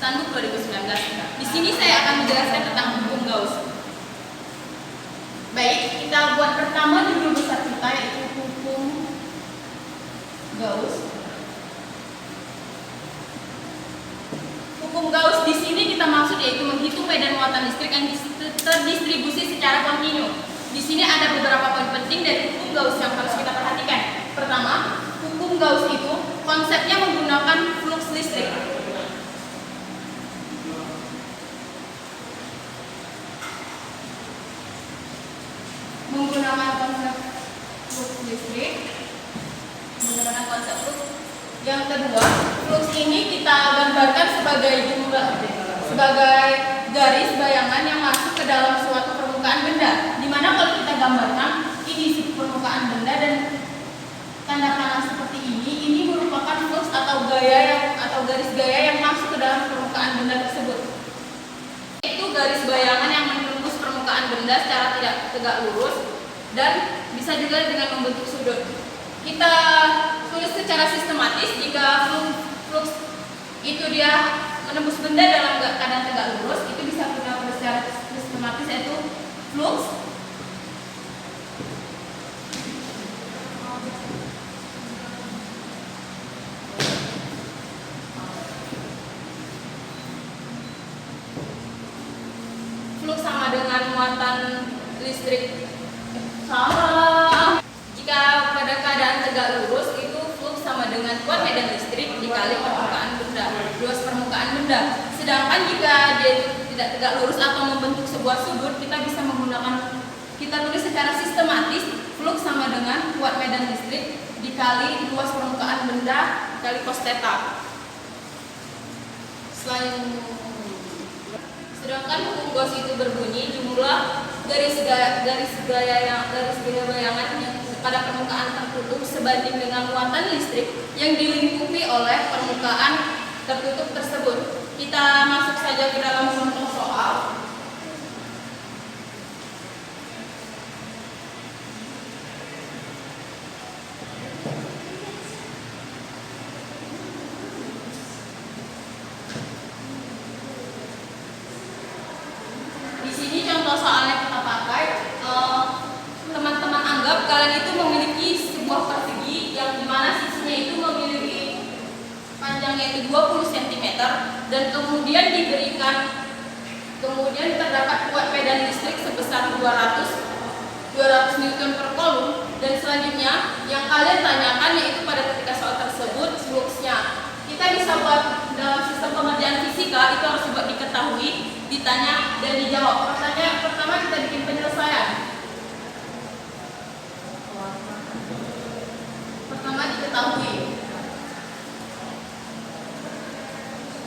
Handbook 2019. Di sini saya akan menjelaskan tentang hukum Gauss. Baik, kita buat pertama judul besar kita yaitu hukum Gauss. Hukum Gauss di sini kita maksud yaitu menghitung medan muatan listrik yang terdistribusi secara kontinu. Di sini ada beberapa poin penting dari hukum Gauss yang harus kita perhatikan. Pertama, hukum Gauss itu konsepnya menggunakan flux listrik. Menggunakan konsep flux listrik. Menggunakan konsep flux. Yang kedua, flux ini kita gambarkan sebagai garis bayangan yang masuk ke dalam suatu permukaan benda. Dimana kalau kita gambarkan ini permukaan benda dan tanda panah seperti ini merupakan flux atau garis gaya yang masuk ke dalam permukaan benda tersebut. Itu garis bayangan yang menembus permukaan benda secara tidak tegak lurus dan bisa juga dengan membentuk sudut. Kita tulis secara sistematis jika flux itu dia menembus benda dalam keadaan tegak lurus, itu bisa kita tulis secara sistematis yaitu flux sama dengan muatan listrik jika pada keadaan tegak lurus itu flux sama dengan kuat medan listrik dikali permukaan benda, luas permukaan benda. Sedangkan jika dia tidak tegak lurus atau membentuk sebuah sudut, kita bisa tulis secara sistematis flux sama dengan kuat medan listrik dikali luas permukaan benda dikali cos theta. Sedangkan hukum Gauss itu berbunyi jumlah garis gaya bayangan yang pada permukaan tertutup sebanding dengan muatan listrik yang dilingkupi oleh permukaan tertutup tersebut. Kita masuk saja ke dalam contoh soal. Soalnya kita pakai, teman-teman anggap kalian itu memiliki sebuah persegi yang dimana sisinya itu memiliki panjangnya itu 20 cm dan kemudian terdapat kuat medan listrik sebesar 200 Newton per kolom, dan selanjutnya yang kalian tanyakan yaitu pada ketika soal tersebut fluxnya. Kita bisa buat dalam sistem pengerjaan fisika itu harus buat diketahui, ditanya dan dijawab. Pertanyaan pertama kita bikin penyelesaian. Pertama diketahui.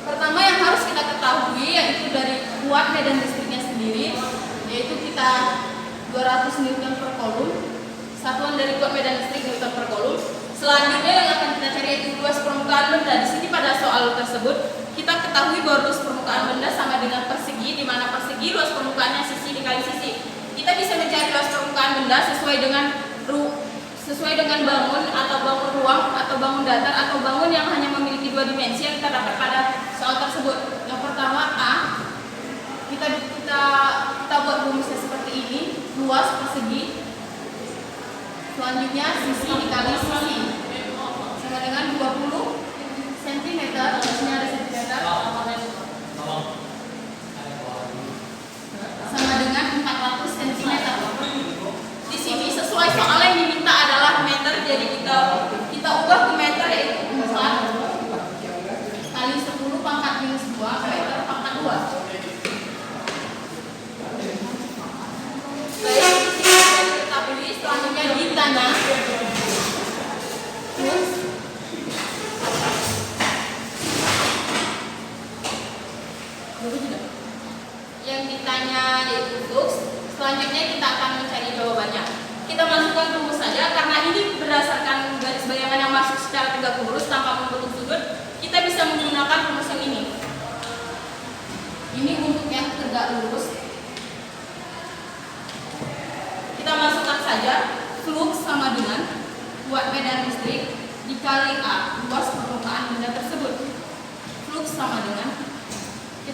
Pertama yang harus kita ketahui yaitu dari kuat medan listriknya sendiri, yaitu kita 200 Newton per kolom. Satuan dari kuat medan listrik Newton per kolom. Selanjutnya yang akan kita cari yaitu luas permukaan benda. Di sini pada soal tersebut kita ketahui bahwa luas permukaan benda sama dengan persegi, di mana persegi luas permukaannya sisi dikali sisi. Kita bisa mencari luas permukaan benda sesuai dengan bangun atau bangun ruang atau bangun datar atau bangun yang hanya memiliki dua dimensi yang terdapat pada soal tersebut. Yang pertama A, kita buat rumusnya seperti ini, luas persegi. Selanjutnya sisi dikali sisi sama dengan 20 cm, harusnya ada cm, sama dengan 400 cm. Di sini sesuai soal yang diminta adalah meter, jadi kita ubah ke meter yaitu 4 kali 10 pangkat minus 2 meter pangkat 2. Selanjutnya ditanya flux yang ditanya yaitu flux. Selanjutnya kita akan mencari jawabannya. Kita masukkan rumus saja karena ini berdasarkan garis bayangan yang masuk secara tegak lurus tanpa membentuk sudut. Kita bisa menggunakan rumus yang ini. Ini untuk yang tegak lurus. Kita masukkan saja flux sama dengan kuat medan listrik dikali A, luas permukaan benda tersebut. Flux sama dengan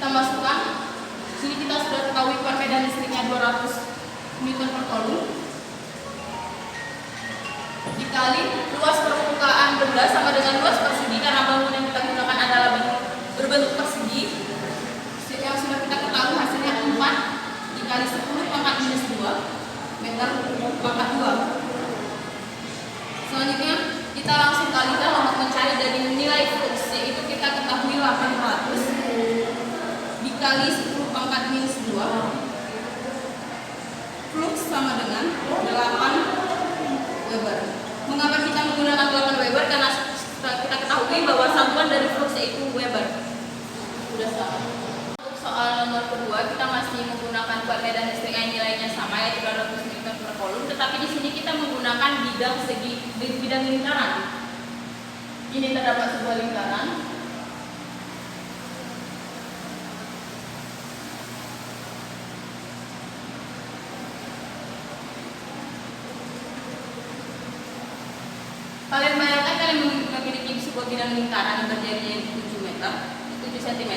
kita masukkan. Sini kita sudah ketahui kuat medan listriknya 200 Newton per kolom dikali luas permukaan benda sama dengan luas persegi, karena bangunan yang kita gunakan adalah berbentuk persegi yang sudah kita ketahui hasilnya 4 dikali 10 pangkat minus 2 meter pangkat 2. Selanjutnya kita langsung kalikan untuk mencari dari nilai flux, yaitu kita ketahui 800 dikali 10 pangkat minus 2 flux sama dengan 8 Weber. Mengapa kita menggunakan 8 Weber? Karena kita ketahui bahwa satuan dari flux yaitu Weber. Sudah sama. Untuk soal nomor kedua, kita masih menggunakan kuat medan listrik yang nilainya sama, yaitu 200 Newton per kolom, tetapi di sini kita menggunakan bidang lingkaran. Ini terdapat sebuah lingkaran. Kalian bayangkan kalian memiliki sebuah bidang lingkaran yang berjadinya 7 cm.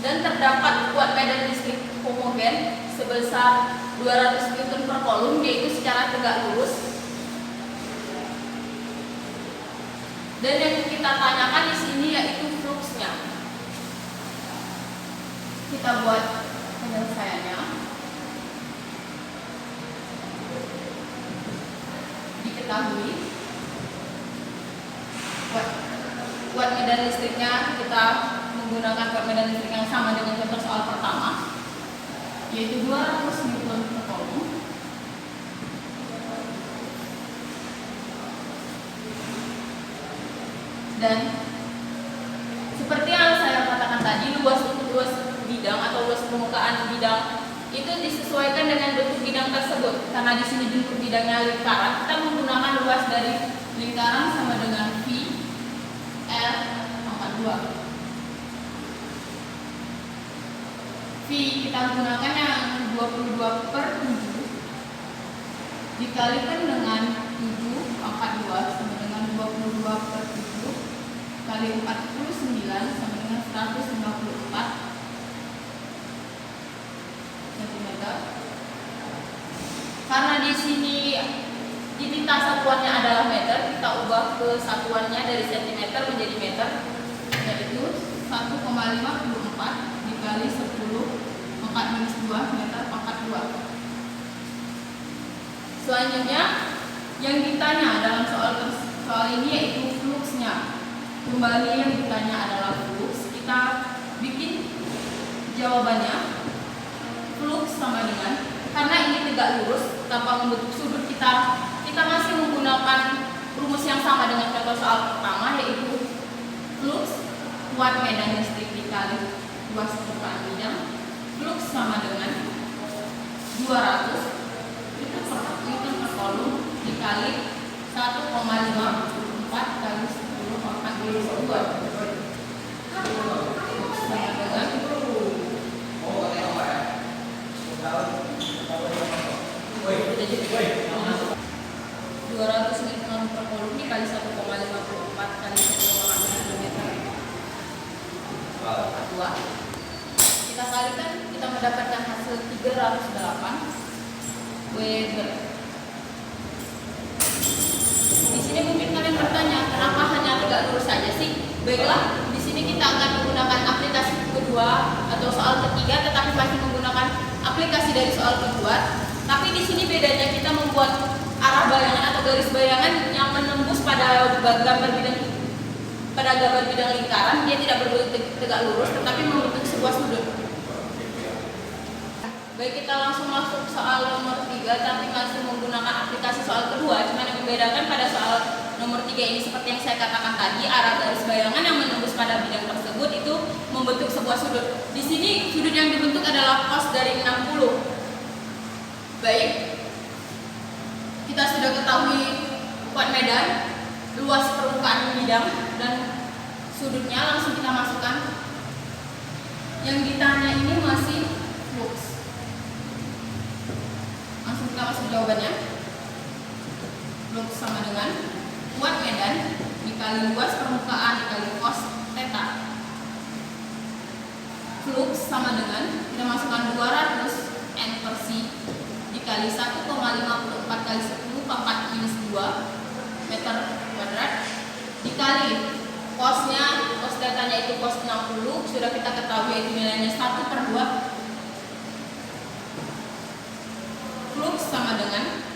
Dan terdapat kuat medan listrik homogen sebesar 200 Newton per kolom, yaitu secara tegak lurus. Dan yang kita tanyakan di sini yaitu fluxnya. Kita buat penyelesaiannya. Diketahui kuat medan listriknya, kita menggunakan kuat medan listrik yang sama dengan contoh soal pertama, yaitu 200 Newton per kolom. Dan seperti yang saya katakan tadi, luas bidang atau luas permukaan bidang itu disesuaikan dengan bentuk bidang tersebut. Karena di sini bentuk bidangnya lingkaran, kita menggunakan luas dari lingkaran sama dengan V R pangkat 2. V kita gunakan yang 22 per 7 dikalikan dengan 7 pangkat 2 sama dengan 22 per 7 kali 49 sama dengan 154 cm. Karena di sini titik satuannya adalah meter, kita ubah ke satuannya dari cm menjadi meter, yaitu 1,54 dikali 10 pangkat minus 2 meter pangkat 2. Selanjutnya yang ditanya dalam soal ini yaitu fluxnya. Kembali yang ditanya adalah flux. Kita bikin jawabannya. Flux sama dengan, karena ini tegak lurus tanpa membentuk sudut, kita masih menggunakan rumus yang sama dengan contoh soal pertama, yaitu flux kuat medan listrik dikali luas permukaan bidang. Flux sama dengan 200 Newton per kolom dikali 1,54 kali 10 pangkat minus 2 sama dengan 200 Newton per kolom dikali 1,54 kali 10 pangkat minus 2. Kita kalikan, kita mendapatkan hasil 308 Weber. Di sini mungkin kalian bertanya, kenapa hanya tegak lurus saja sih? Baiklah, di sini kita akan menggunakan aplikasi kedua atau soal ketiga, tetapi masih menggunakan aplikasi dari soal kedua. Tapi di sini bedanya kita membuat arah bayangan atau garis bayangan yang menembus pada gambar bidang lingkaran. Dia tidak berbentuk tegak lurus, tetapi membentuk sebuah sudut. Baik, kita langsung masuk soal nomor 3, tapi masih menggunakan aplikasi soal kedua. Cuma yang membedakan pada soal nomor 3 ini, seperti yang saya katakan tadi, arah garis bayangan yang menembus pada bidang tersebut itu membentuk sebuah sudut. Di sini sudut yang dibentuk adalah cos dari 60. Baik, kita sudah ketahui kuat medan, luas permukaan bidang, dan sudutnya. Langsung kita masukkan. Yang ditanya ini masih flux. Langsung kita masuk jawabannya. Flux sama dengan kuat medan dikali luas permukaan dikali cos theta. Flux sama dengan kita masukkan 200 N per C dikali 1,54 kali 10 pangkat minus 2 meter kuadrat dikali cosnya, cos theta-nya itu cos 60, sudah kita ketahui itu nilainya 1/2. Flux sama dengan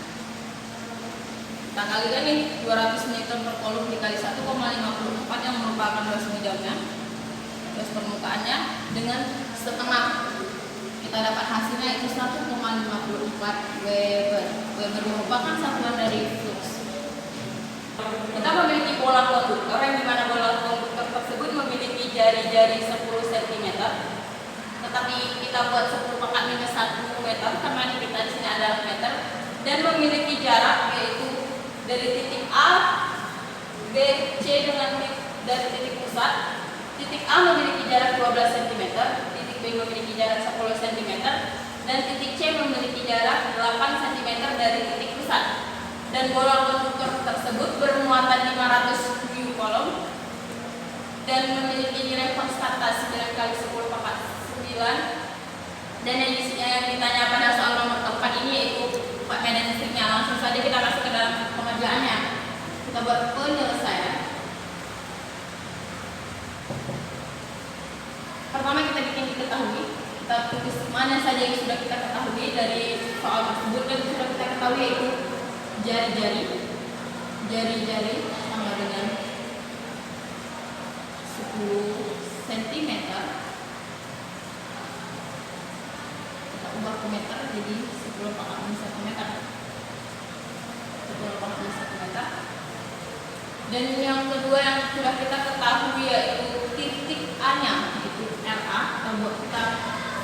kita kalikan nih 200 Newton per kolom dikali 1,54 yang merupakan luas bidangnya, luas permukaannya, dengan setengah. Kita dapat hasilnya itu 1,54 Weber. Weber merupakan satuan dari flux. Kita memiliki bola konduktor yang dimana bola konduktor tersebut memiliki jari-jari 10 cm, tetapi kita buat 10 pangkat minus 1 meter karena kita di sini adalah meter, dan memiliki jarak yaitu dari titik A, B, C dengan dari titik pusat. Titik A memiliki jarak 12 cm, titik B memiliki jarak 10 cm, dan titik C memiliki jarak 8 cm dari titik pusat. Dan bola konduktor tersebut bermuatan 500 New kolom dan memiliki nilai konstanta 9 kali 10 pangkat 9. Dan yang ditanya pada soal nomor keempat ini yaitu Pak medan listriknya. Langsung saja kita masuk ke dalam pengerjaannya. Kita buat penyelesaian. Pertama kita bikin diketahui. Kita tulis mana saja yang sudah kita ketahui dari soal tersebut, dan sudah kita ketahui yaitu jari-jari sama dengan 10 cm. Kita ubah ke meter jadi 10 pangkat minus 1 meter. 10 pangkat minus 1 meter. Dan yang kedua yang sudah kita ketahui yaitu titik A-nya, yaitu RA. Kita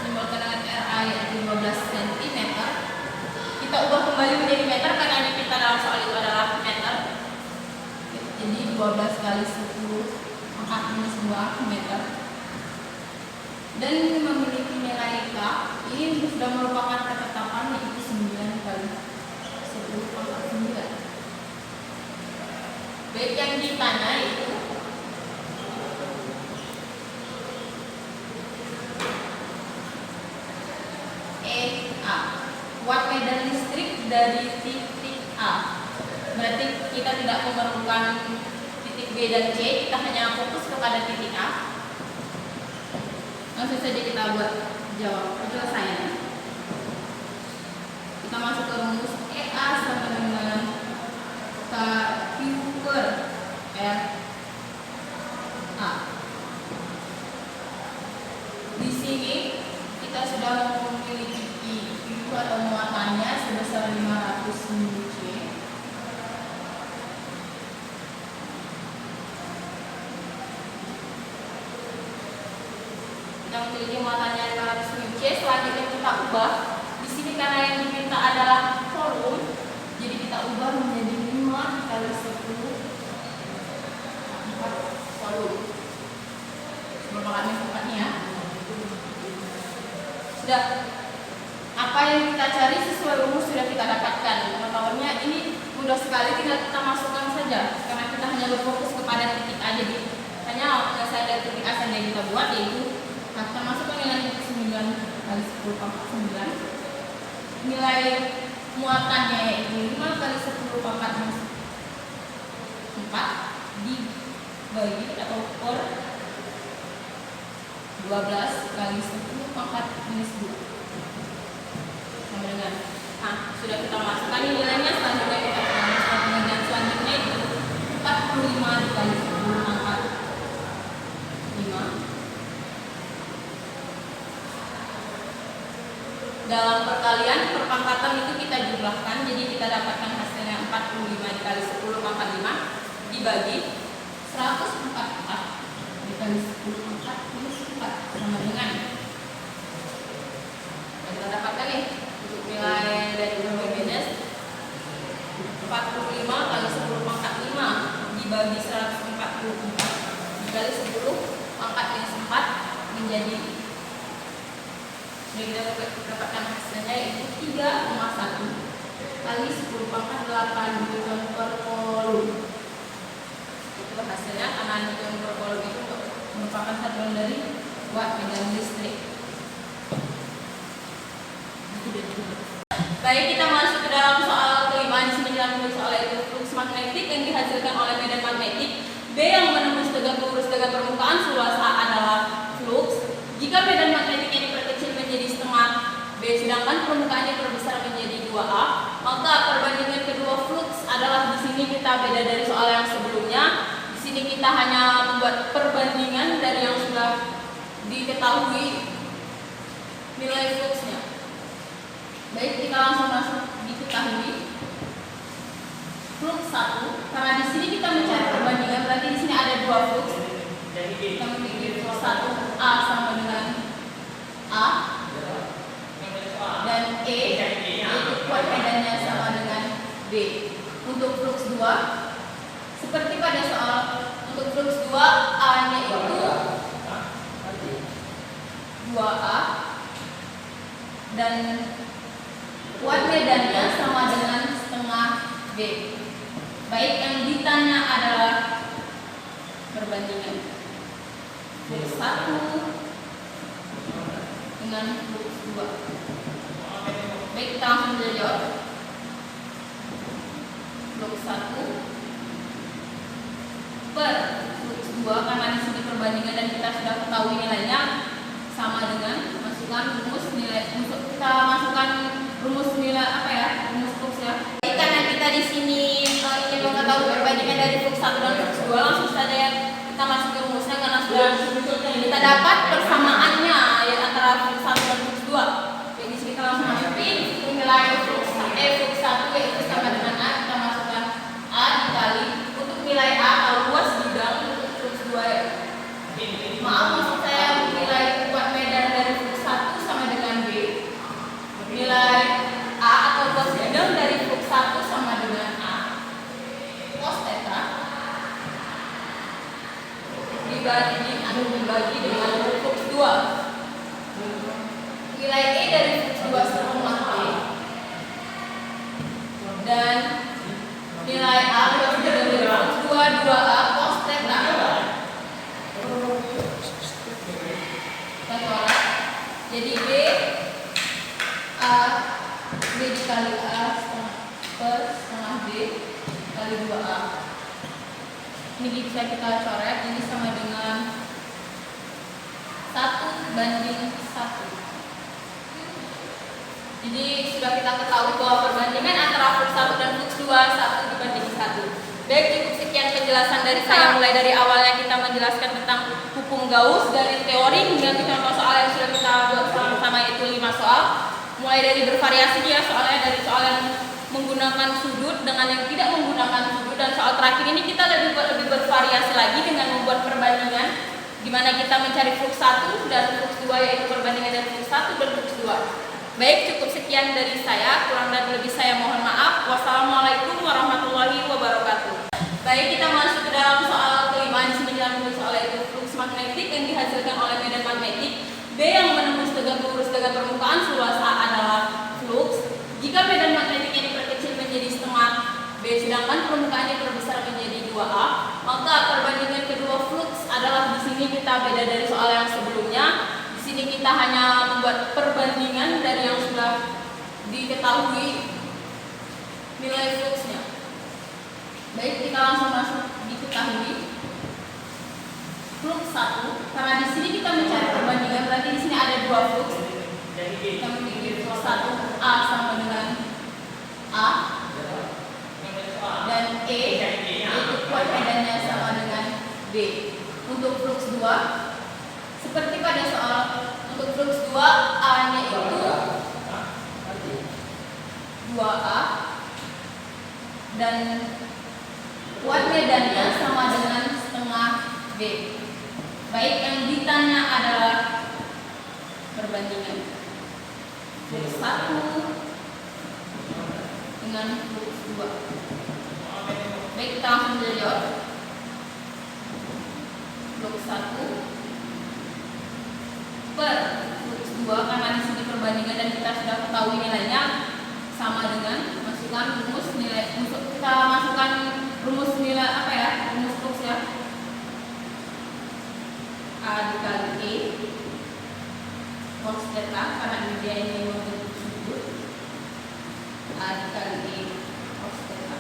simbolkan dengan RA yaitu 15 cm. Kita ubah kembali menjadi meter karena yang kita dalam soal itu adalah meter. Jadi 12 kali 10 pangkat minus 2 meter. Dan memiliki nilai K. Ini sudah merupakan ketetapan yaitu 9 kali 10 pangkat 9. Baik, yang ditanya itu EA, watt medan listrik dari titik A. Berarti kita tidak memerlukan titik B dan C, kita hanya fokus kepada titik A. Langsung saja kita buat jawab penyelesaiannya. Kita masuk ke rumus EA sama dengan KQ per R A. Di sini kita sudah memiliki Q atau muatannya sebesar 500 mC. Kita memiliki muatannya 500 mC. Selanjutnya kita ubah. Di sini karena yang diminta adalah volume, jadi kita ubah menjadi 5 kali 10 volume. Merupakan tempatnya ya. Sudah. Apa yang kita cari sesuai rumus sudah kita dapatkan. Pengetahuannya ini mudah sekali, tinggal kita masukkan saja karena kita hanya berfokus kepada titik A. Jadi hanya penyelesaian dari titik A saja yang kita buat, yaitu kita masukkan nilai 9 kali 10 pangkat 9. Nilai muatannya yaitu 5 kali 10 pangkat minus 4 dibagi atau per 12 kali 10 pangkat minus 2 sama dengan, sudah kita masukkan nilainya. Selanjutnya kita masukkan pengerjaan selanjutnya itu 45 dikali 10 pangkat 5. Dalam perkalian perpangkatan itu kita jumlahkan, jadi kita dapatkan hasilnya 45 dikali 10 pangkat 5 dibagi 144 dikali 10 pangkat minus 4 sama dengan, kita dapatkan nih untuk nilai dari minus 45 kali 10 pangkat 5 dibagi 144 dikali 10 pangkat minus 4 menjadi, jadi kita dapatkan hasilnya yaitu 3,1 kali 10 pangkat 8 Newton per kolom. hasilnya karena Newton per Coulomb itu merupakan satuan dari watt medan listrik. Baik, kita masuk ke dalam soal kelima. Di sini kita menulis soal itu flux magnetik yang dihasilkan oleh medan magnetik B yang menembus tegak lurus dengan permukaan seluas A adalah flux. Jika medan magnetik ini diperkecil menjadi setengah B sedangkan permukaannya diperbesar menjadi 2A, maka perbandingan kedua flux adalah. Di sini kita beda dari soal yang sebelumnya. Di sini kita hanya membuat perbandingan dari yang sudah diketahui nilai fluxnya. Baik, kita langsung masuk diketahui flux 1. Karena di sini kita mencari perbandingan, berarti di sini ada dua flux. Kita memiliki flux 1 A sama dengan A dan E, yaitu kuat medannya sama dengan B. Untuk flux 2, seperti pada soal, untuk flux 2 A-nya itu 2A dan kuat medannya sama dengan setengah B. Baik, yang ditanya adalah perbandingan flux 1 dengan flux 2. Baik, kita langsung jawab. Flux 1 per flux 2, karena di sini perbandingan dan kita sudah ketahui nilainya sama dengan masukkan rumus nilai. Untuk kita masukkan rumus nilai rumus flux ya. Jadi karena kita di sini ingin mengetahui perbandingan dari flux 1 dan flux 2, langsung saja kita masuk ke rumusnya karena sudah kita dapat persamaannya ya antara flux 1 dan flux 2. Jadi di sini kita langsung masukin nilai flux 1 yaitu sama dengan A, kita masukkan A dikali untuk nilai A luas bidang untuk flux 2 ya. Maaf, maksud saya nilai kuat medan dari flux 1 sama dengan B. Nilai A atau luas bidang dari flux 1 sama dengan A cos theta dibagi dengan flux 2. Nilai E dari flux 2 setengah B dan nilai A luas bidang dari flux 2 2A cos theta. Jadi B dikali A per setengah B kali 2A. Ini bisa kita coret, ini sama dengan 1:1. Jadi sudah kita ketahui bahwa perbandingan antara flux 1 dan flux 2 1:1. Baik, cukup sekian penjelasan dari saya, mulai dari awalnya kita menjelaskan tentang hukum Gauss dari teori hingga ke contoh soal yang sudah kita buat sama-sama, itu 5 soal. Mulai dari bervariasi ya soalnya, dari soal yang menggunakan sudut dengan yang tidak menggunakan sudut, dan soal terakhir ini kita lebih bervariasi lagi dengan membuat perbandingan di mana kita mencari flux 1 dan flux 2, yaitu perbandingan dari flux 1 dan flux 2. Baik, cukup sekian dari saya, kurang dan lebih saya mohon maaf. Wassalamualaikum warahmatullahi wabarakatuh. Baik, kita masuk ke dalam soal kelima. Di sini kita menulis soal itu flux magnetik yang dihasilkan oleh medan magnetik B yang menembus tegak lurus dengan permukaan seluas A adalah flux. Jika medan magnetik ini diperkecil menjadi setengah B sedangkan permukaannya diperbesar menjadi 2A, maka perbandingan kedua flux adalah. Di sini kita beda dari soal yang sebelumnya. Di sini kita hanya membuat perbandingan dari yang sudah diketahui nilai fluxnya. Baik, kita langsung masuk diketahui flux 1. Karena di sini kita mencari perbandingan, berarti di sini ada dua flux. Kita memiliki flux 1 A sama dengan A dan E, yaitu kuat medannya sama dengan B. Untuk flux 2, seperti pada soal, untuk flux 2 A-nya itu 2A dan kuat medannya sama dengan setengah B. Baik, yang ditanya adalah perbandingan flux 1 dengan flux 2. Baik, kita langsung jawab. Flux 1 per flux 2, karena di sini perbandingan dan kita sudah ketahui nilainya sama dengan masukkan rumus nilai. Untuk kita masukkan rumus nilai rumus flux ya. theta karena dia ini membentuk sudut A dikali E cos theta.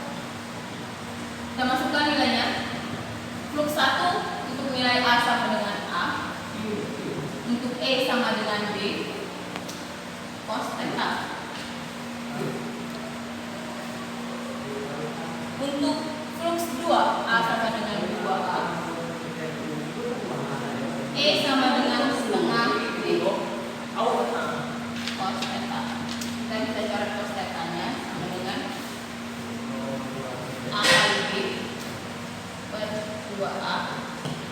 Kita masukkan nilainya. Flux 1 untuk nilai A sama dengan A, untuk E sama dengan B cos theta. Untuk flux 2 A sama dengan 2A, E sama dengan setengah B cos theta. Dan kita coret cos theta-nya sama dengan A kali B per 2A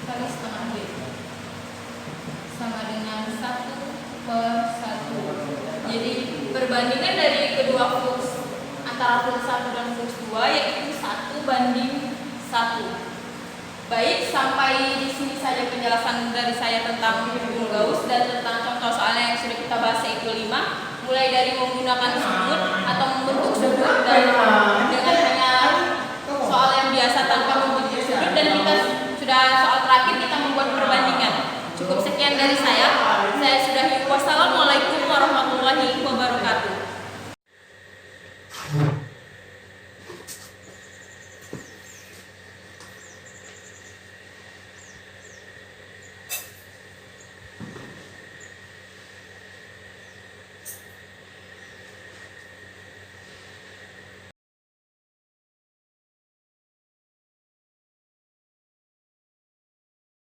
kali setengah B sama dengan 1 per 1. Jadi perbandingan dari kedua flux antara flux 1 dan flux 2 yaitu 1 banding 1. Baik, sampai di sini saja penjelasan dari saya tentang hubung Gauss dan tentang contoh soalnya yang sudah kita bahas yaitu 5, mulai dari menggunakan sudut atau membentuk sudut dan dengan hanya soal yang biasa tanpa membentuk sudut, dan kita sudah soal terakhir kita membuat perbandingan. Cukup sekian dari saya sudahi. Wassalamualaikum warahmatullahi wabarakatuh.